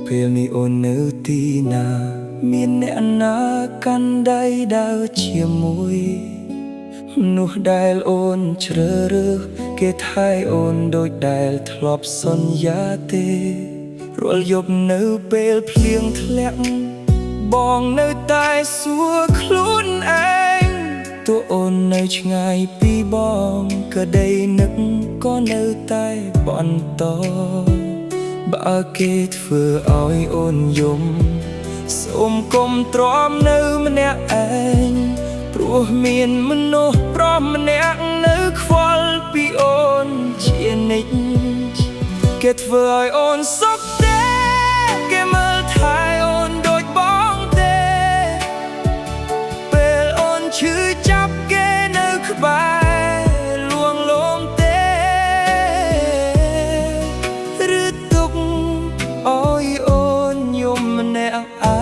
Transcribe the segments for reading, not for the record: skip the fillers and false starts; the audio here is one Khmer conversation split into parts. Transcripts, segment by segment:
ពេលនេះអូននៅទីណាមានអ្នកណាកាន់ដៃដើរជាមួយមនុស្សដែលអូនជ្រើសរើសគេថែអូនដូចដែលធ្លាប់សន្យាទេរាល់យប់នៅពេលភ្លៀងធ្លាក់បងនៅតែសួរខ្លួនឯងតួអូននៅឆ្ងាយពីបងក្តីនឹកក៏នៅតែបន្តបើគេធ្វើឲ្យអូនយំសូមកុំទ្រាំនៅម្នាក់ឯងព្រោះមានមនុស្សប្រុសម្នាក់នៅខ្វល់ពីអូនជានិច្ចគេធ្វើឲ្យអូនសុខទេគេមើលថែអូនដូចបងទេពេលអូនឈឺចាប់គេនៅក្បែរលួងលោមទេឬទុកឲ្យអូនយំម្នាក់ឯ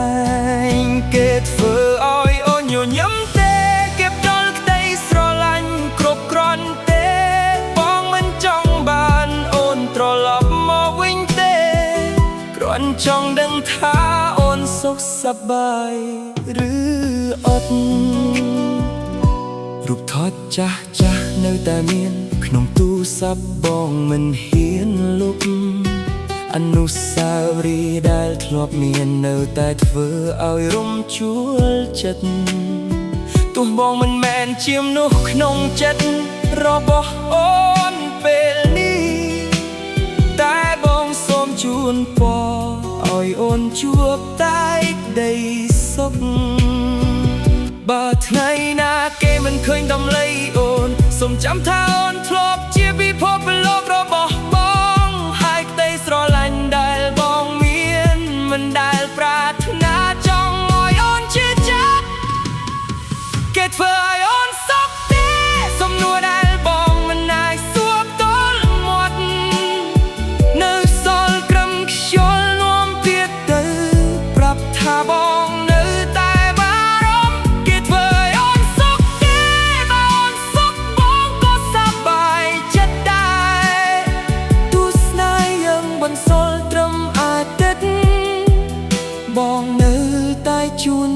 ងគេធ្វើឲ្យអូនញញឹមទេគេផ្ដល់ក្តីស្រឡាញ់គ្រប់គ្រាន់ទេបងមិនចង់បានអូនត្រឡប់មកវិញទេគ្រាន់ចង់ដឹងថាអូនសុខសប្បាយឬអត់រូបថតចាស់នៅតែមានក្នុងទូរស័ព្ទបងមិនហ៊ានលុបអនុស្សាវរីយ៍ដែលធ្លាប់មាននៅតែធ្វើឲ្យរំជួលចិត្តទោះបងមិនមែនជាមនុស្សក្នុងចិត្តរបស់អូនពេលនេះតែបងសូមជូនពរឲ្យអូនជួបតែក្តីសុខបើថ្ងៃណាគេមិនឃើញតម្លៃអូនសូមចាំថាអូនធ្លាប់ជាពិភពលោករបស់បងហើយក្តីស្រឡាញ់ដែលបងមានមិនដែលប្រាថ្នាចង់ឲ្យអូនជឿចាប់គេធ្វើឲ្យអូនសុខទេសំណួរដែលបងមិនអាចសួរផ្ទាល់មាត់នៅសល់ក្រឹមខ្យល់នាំទៀតទៅប្រាប់ថាបងនៅតែបារម្ភគេធ្វើឲ្យអូនសុខទេបើអូនសុខបងក៏សប្បាយចិត្តដែរទស្សនាយើងបន្សល់ត្រឹមអាទិត្យបងនៅតែជួន